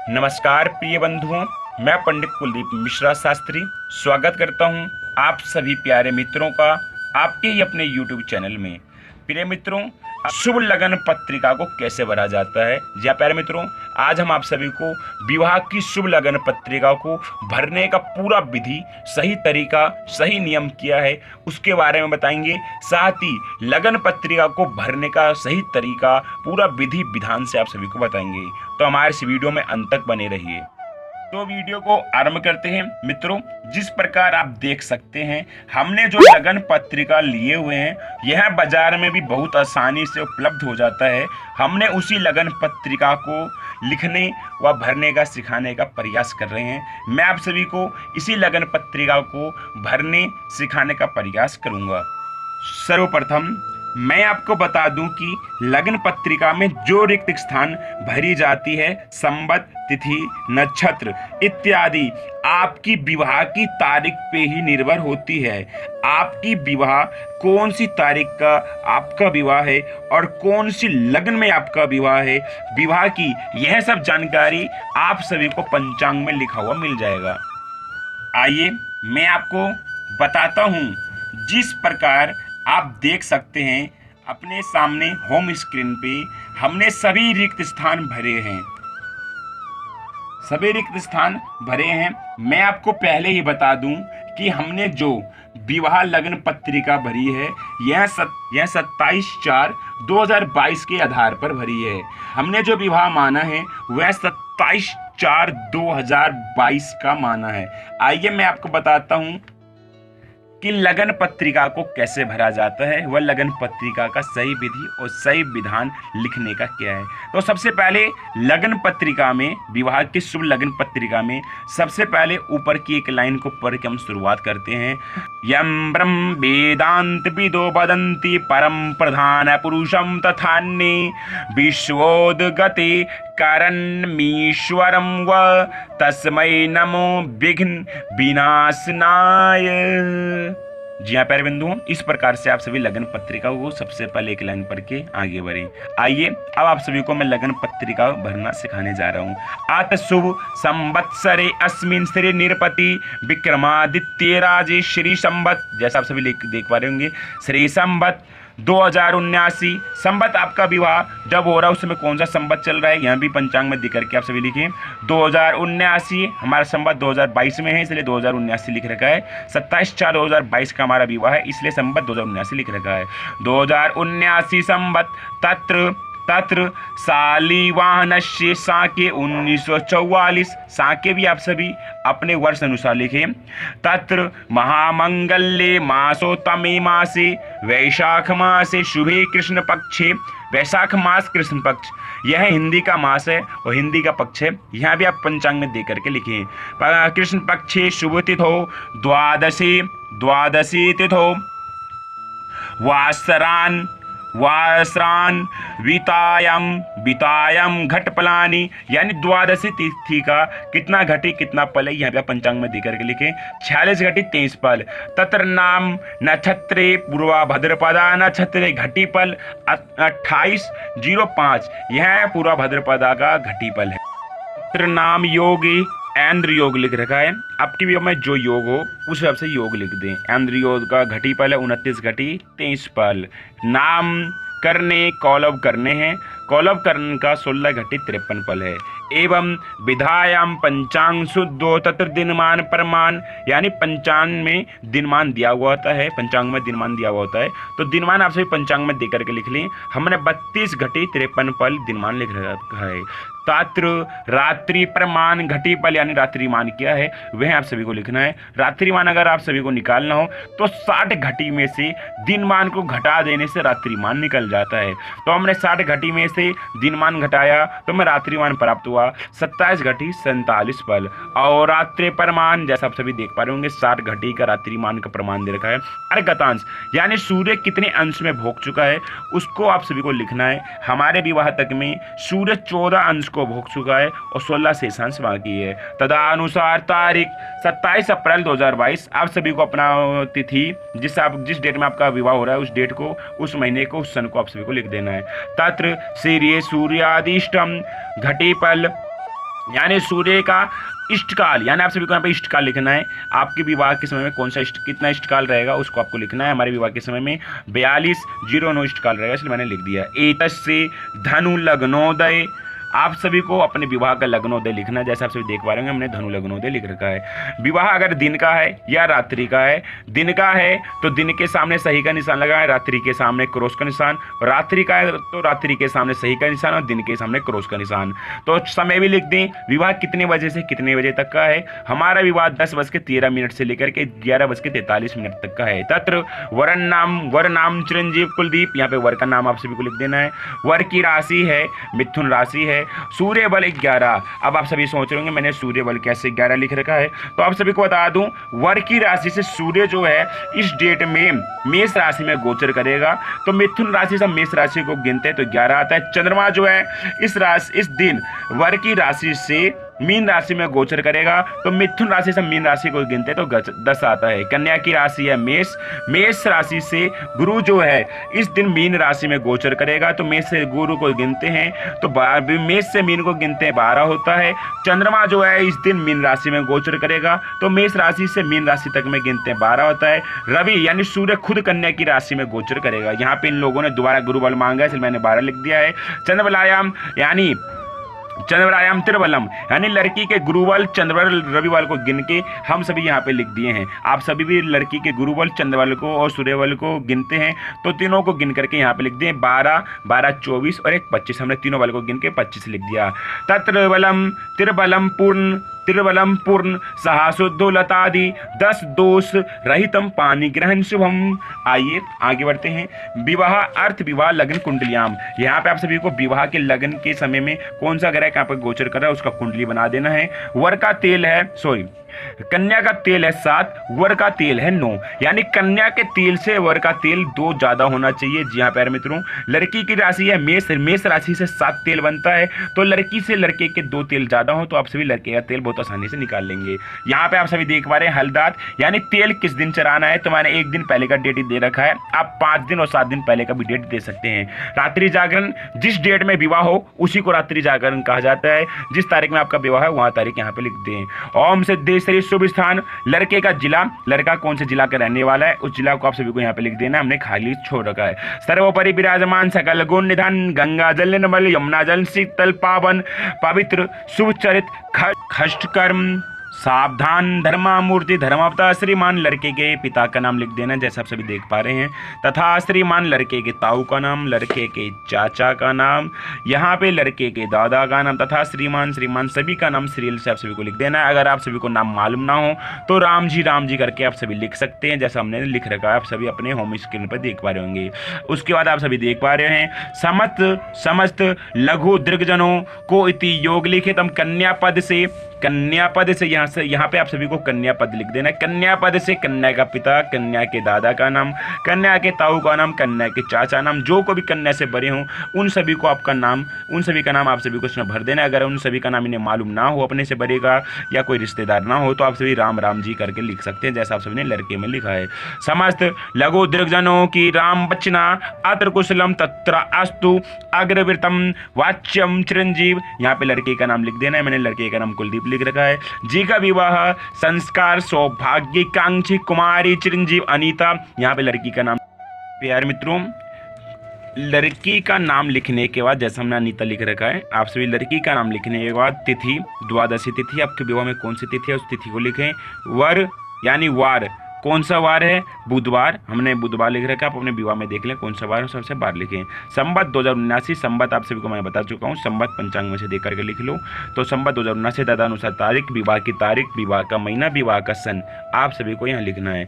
नमस्कार प्रिय बंधुओं, मैं पंडित कुलदीप मिश्रा शास्त्री स्वागत करता हूं आप सभी प्यारे मित्रों का आपके ही अपने YouTube चैनल में। प्रिय मित्रों, शुभ लगन पत्रिका को कैसे भरा जाता है। जी हाँ प्यारे मित्रों, आज हम आप सभी को विवाह की शुभ लगन पत्रिका को भरने का पूरा विधि, सही तरीका, सही नियम क्या है उसके बारे में बताएंगे। साथ ही लगन पत्रिका को भरने का सही तरीका, पूरा विधि विधान से आप सभी को बताएंगे। तो हमारे इस वीडियो में अंत तक बने रहिए। तो वीडियो को आरंभ करते हैं। मित्रों, जिस प्रकार आप देख सकते हैं, हमने जो लगन पत्रिका लिए हुए हैं यह बाजार में भी बहुत आसानी से उपलब्ध हो जाता है। हमने उसी लगन पत्रिका को लिखने व भरने का सिखाने का प्रयास कर रहे हैं। मैं आप सभी को इसी लगन पत्रिका को भरने सिखाने का प्रयास करूंगा। सर्वप्रथम मैं आपको बता दूं कि लगन पत्रिका में जो रिक्त स्थान भरी जाती है, संवत, तिथि, नक्षत्र इत्यादि आपकी विवाह की तारीख पे ही निर्भर होती है। आपकी विवाह कौन सी तारीख का आपका विवाह है और कौन सी लगन में आपका विवाह है, विवाह की यह सब जानकारी आप सभी को पंचांग में लिखा हुआ मिल जाएगा। आइए मैं आपको बताता हूँ। जिस प्रकार आप देख सकते हैं अपने सामने होम स्क्रीन पे, हमने सभी रिक्त स्थान भरे हैं। सभी रिक्त स्थान भरे हैं। मैं आपको पहले ही बता दूं कि हमने जो विवाह लगन पत्रिका भरी है यह 27/4/2022 के आधार पर भरी है। हमने जो विवाह माना है वह 27/4/2022 का माना है। आइए मैं आपको बताता हूं कि लगन पत्रिका को कैसे भरा जाता है, वह लगन पत्रिका का सही विधि और सही विधान लिखने का क्या है। तो सबसे पहले लगन पत्रिका में, विवाह की शुभ लगन पत्रिका में सबसे पहले ऊपर की एक लाइन को पढ़ के हम शुरुआत करते हैं। यम ब्रह्म वेदांत विदो वदन्ति परम प्रधान पुरुषम तथान्ये विश्वोदगते करन्मीश्वरं व तस्मै नमो विघ्न विनाशनाय। जी हाँ प्यारे बिंदुओं, इस प्रकार से आप सभी लगन पत्रिका को सबसे पहले एक लाइन पढ़ के आगे बढ़े। आइए अब आप सभी को मैं लगन पत्रिका भरना सिखाने जा रहा हूँ। आत शुभ संवत्सरे अस्मिन् श्री निरपति विक्रमादित्य राजे श्री संवत, जैसा आप सभी देख पा रहे होंगे, श्री संवत 2079 संवत आपका विवाह जब हो रहा है उस समय कौन सा संवत चल रहा है यहाँ भी पंचांग में दिख करके आप सभी लिखिए। 2079 हमारा संवत 2022 में है इसलिए 2079 लिख रखा है। 27/4/2022 का हमारा विवाह है इसलिए संवत 2079 लिख रखा है। 2079 संवत तत्र शालिवाहनस्य साके 1944, साके भी आप सभी अपने वर्ष अनुसार लिखें। तत्र महामंगल्ये मासोत्तमे मासे वैशाख मासे शुभे कृष्ण पक्षे, वैशाख मास कृष्ण पक्ष यह हिंदी का मास है और हिंदी का पक्ष है, यहाँ भी आप पंचांग में दे करके लिखें। कृष्ण पक्षे शुभ तिथो द्वादशी तिथो वासरान वितायम घटपलानी, यानी द्वादशी तिथि का कितना घटी कितना पल है यहाँ पे पंचांग में देकर के लिखे। 46 घटी 23 पल। तत्र नाम नक्षत्रे पूर्वा भद्रपदा नक्षत्रे घटी पल 28/05, यह पूर्वा भद्रपदा का घटी पल है। तत्र नाम योगी ऐन्द्र योग लिख रखा है। आपकी भी में जो योग हो उस हिसाब से योग लिख दें। ऐन्द्र योग का घटी पल है 29 घटी 23 पल। नाम करने कौलव करने हैं, कौलव कर्ण का 16 घटी 53 पल है। एवं विधायाम पंचांग शुद्धो तत्र दिनमान प्रमाण, यानी पंचांग में दिनमान दिया हुआ होता है, पंचांग में दिनमान दिया हुआ होता है तो दिनमान आप सभी पंचांग में देकर के लिख लें। हमने 32 घटी 53 पल दिनमान लिख रखा है। तात्र रात्रि प्रमाण घटी पल, यानी रात्रिमान क्या है वह आप सभी को लिखना है। रात्रिमान अगर आप सभी को निकालना हो तो 60 घटी में से दिनमान को घटा देने से रात्रिमान निकल जाता है। तो हमने 60 घटी में से दिनमान घटाया तो हमें रात्रिमान प्राप्त हुआ 27 घटी 47 पल। और रात्रि प्रमाण जैसा आप सभी देख पा रहे होंगे 60 घटी का रात्रिमान का प्रमाण दे रखा है। अर्घतांश यानी सूर्य कितने अंश में भोग चुका है उसको आप सभी को लिखना है। हमारे विवाह तक में सूर्य 14 अंश को भोग चुका है और 16 शेषांश बाकी है। तदनुसार तारीख 27 अप्रैल 2022 आप सभी को अपना तिथि जिस डेट में आपका विवाह हो रहा है उस डेट को, उस महीने को, उस सन को आप सभी को लिख देना है। तत्र सूर्य सूर्यादिष्टम घटी पल यानी सूर्य का इष्टकाल, यानी आप सभी को यहाँ पे इष्टकाल लिखना है। आपके विवाह के समय में कौन सा कितना इष्टकाल रहेगा उसको आपको लिखना है। हमारे विवाह के समय में 4209 इष्टकाल रहेगा, इसलिए मैंने लिख दिया। एतस्य धनु लग्नोदय, आप सभी को अपने विवाह का लग्नोदय लिखना है। जैसे आप सभी देख पा रहे होंगे हमने धनु लग्नोदय लिख रखा है। विवाह अगर दिन का है या रात्रि का है, दिन का है तो दिन के सामने सही का निशान लगाएं, रात्रि के सामने क्रॉस का निशान। रात्रि का है तो रात्रि के सामने सही का निशान और दिन के सामने क्रॉस का निशान। तो समय भी लिख दें, विवाह कितने बजे से कितने बजे तक का है। हमारा विवाह 10:13 से लेकर के 11:43 तक का है। तत्र वर नाम चिरंजीव कुलदीप, यहाँ पे वर का नाम आप सभी को लिख देना है। वर की राशि है मिथुन राशि है। सूर्य बल 11। अब आप सभी सोच रहे होंगे मैंने सूर्य बल कैसे 11 लिख रखा है, तो आप सभी को बता दूं वर की राशि से सूर्य जो है इस डेट में मेष राशि में गोचर करेगा। तो मिथुन राशि से मेष राशि को गिनते तो 11 आता है। चंद्रमा जो है इस दिन वर की राशि से मीन राशि में गोचर करेगा, तो मिथुन राशि से मीन राशि को गिनते तो 10 आता है। कन्या की राशि है मेष, मेष राशि से गुरु जो है इस दिन मीन राशि में गोचर करेगा, तो मेष से गुरु को गिनते हैं तो मेष से मीन को गिनते हैं 12 होता है। चंद्रमा जो है इस दिन मीन राशि में गोचर करेगा, तो मेष राशि से मीन राशि तक में गिनते हैं 12 होता है। रवि यानी सूर्य खुद कन्या की राशि में गोचर करेगा। यहाँ पे इन लोगों ने दोबारा गुरु बल मांगा है, इसलिए मैंने 12 लिख दिया है। चंद्रबलायाम यानी चंद्रबलायाम त्रिबलम, यानी लड़की के गुरुबल चंद्रबल रविबल को गिन के हम सभी यहाँ पे लिख दिए हैं। आप सभी भी लड़की के गुरुबल चंद्रबल को और सूर्यबल को गिनते हैं, तो तीनों को गिन करके यहाँ पे लिख दिए 12, 12, 24 और एक 25। हमने तीनों बल को गिन के 25 लिख दिया। तत्रिबलम त्रिबलम पूर्ण सहाशुद्धो लतादि 10 दोष रहितम पानी ग्रहण शुभम। आइए आगे बढ़ते हैं। विवाह अर्थ विवाह लग्न कुंडलियाम, यहाँ पे आप सभी को विवाह के लग्न के समय में कौन सा ग्रह कहाँ पर गोचर कर रहा है उसका कुंडली बना देना है। वर का तेल है कन्या का तेल है 7, वर का तेल है 9, यानी कन्या के तेल से वर का तेल 2 ज्यादा होना चाहिए। जी हाँ प्यारे मित्रों, लड़की की राशि है मेष, मेष राशि से 7 तेल बनता है, तो लड़की से लड़के के 2 तेल ज्यादा हो तो आप सभी लड़के का तेल बहुत आसानी से निकाल लेंगे। यहाँ पे आप सभी देख पा रहे हैं हलदात, यानी तेल किस दिन चढ़ाना है, तो मैंने 1 दिन पहले का डेट दे रखा है। आप 5 दिन और 7 दिन पहले का भी डेट दे सकते हैं। रात्रि जागरण, जिस डेट में विवाह हो उसी को रात्रि जागरण कहा जाता है। जिस तारीख में आपका विवाह है वहां तारीख यहाँ पे लिख दें। ओम सिद्धेश्वरी शुभ स्थान, लड़के का जिला, लड़का कौन से जिला का रहने वाला है उस जिला को आप सभी को यहाँ पे लिख देना, हमने खाली छोड़ रखा है। सर्वोपरि विराजमान सकल गुण निधान, गंगा जल निर्मल, यमुना जल शीतल पावन पवित्र शुभ चरित, खष्ट कर्म सावधान, धर्मामूर्ति धर्मावतार, श्रीमान लड़के के पिता का नाम लिख देना जैसा आप सभी देख पा रहे हैं, तथा श्रीमान लड़के के ताऊ का नाम, लड़के के चाचा का नाम, यहाँ पे लड़के के दादा का नाम, तथा श्रीमान सभी का नाम सीरियल से आप सभी को लिख देना है। अगर आप सभी को नाम मालूम ना हो तो राम जी करके आप सभी लिख सकते हैं, जैसा हमने लिख रखा है, आप सभी अपने होम स्क्रीन पर देख पा रहे होंगे। उसके बाद आप सभी देख पा रहे हैं समस्त लघु दीर्घजनों को इति योग लिखित, हम कन्या पद से यहाँ पे आप सभी को कन्या पद लिख देना है। कन्या पद से कन्या का पिता, कन्या के दादा का नाम, कन्या के ताऊ का नाम, कन्या के चाचा नाम, जो को भी कन्या से बड़े हों उन सभी को आपका नाम, उन सभी का नाम आप सभी को इसमें भर देना है। अगर उन सभी का नाम इन्हें मालूम ना हो, अपने से बड़े का या कोई रिश्तेदार ना हो, तो आप सभी राम जी करके लिख सकते हैं जैसा आप सभी ने लड़के में लिखा है। समस्त लघु दीर्घजनों की राम बचना अत्र कुशलम तत्र अस्तु अग्रवृतम वाच्यम चिरंजीव, यहाँ पे लड़के का नाम लिख देना है। मैंने लड़के का नाम कुलदीप लिख रखा है। जी का विवाह संस्कार सौभाग्यकांक्षी कुमारी चिरंजीव अनीता, यहाँ पे लड़की का नाम। प्यारे मित्रों, लड़की का नाम लिखने के बाद जैसा हमने अनीता लिख रखा है, आप सभी लड़की का नाम लिखने के बाद तिथि, द्वादशी तिथि, आपके विवाह में कौन सी तिथि है उस तिथि को लिखें। वर यानी वार, कौन सा वार है, बुधवार, हमने बुधवार लिख रखा है। आप अपने विवाह में देख लें कौन सा वार है, सबसे बार लिखें। संवत 2079, संवत आप सभी को मैं बता चुका हूँ, संवत पंचांग में से देख करके लिख लो। तो संवत 2079 तदनुसार तारीख, विवाह की तारीख, विवाह का महीना, विवाह का सन आप सभी को यहाँ लिखना है।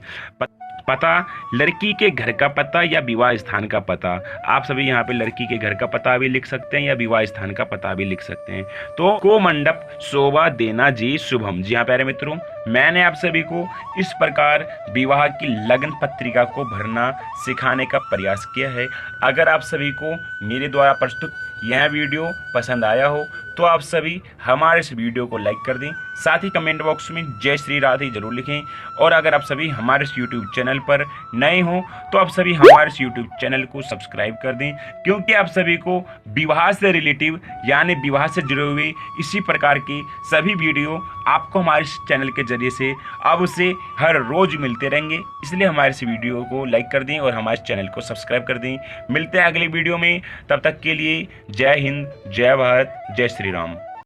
पता, लड़की के घर का पता या विवाह स्थान का पता, आप सभी यहाँ पे लड़की के घर का पता भी लिख सकते हैं या विवाह स्थान का पता भी लिख सकते हैं। तो को मंडप शोभा देना जी शुभम। जी हाँ प्यारे मित्रों, मैंने आप सभी को इस प्रकार विवाह की लगन पत्रिका को भरना सिखाने का प्रयास किया है। अगर आप सभी को मेरे द्वारा प्रस्तुत यह वीडियो पसंद आया हो तो आप सभी हमारे इस वीडियो को लाइक कर दें, साथ ही कमेंट बॉक्स में जय श्री राधे जरूर लिखें। और अगर आप सभी हमारे इस यूट्यूब चैनल पर नए हों तो आप सभी हमारे इस यूट्यूब चैनल को सब्सक्राइब कर दें, क्योंकि आप सभी को विवाह से रिलेटिव यानी विवाह से जुड़े हुए इसी प्रकार के सभी वीडियो आपको हमारे इस चैनल के जरिए से अब से हर रोज मिलते रहेंगे। इसलिए हमारे इस वीडियो को लाइक कर दें और हमारे चैनल को सब्सक्राइब कर दें। मिलते हैं अगले वीडियो में, तब तक के लिए जय हिंद, जय भारत, जय श्री राम।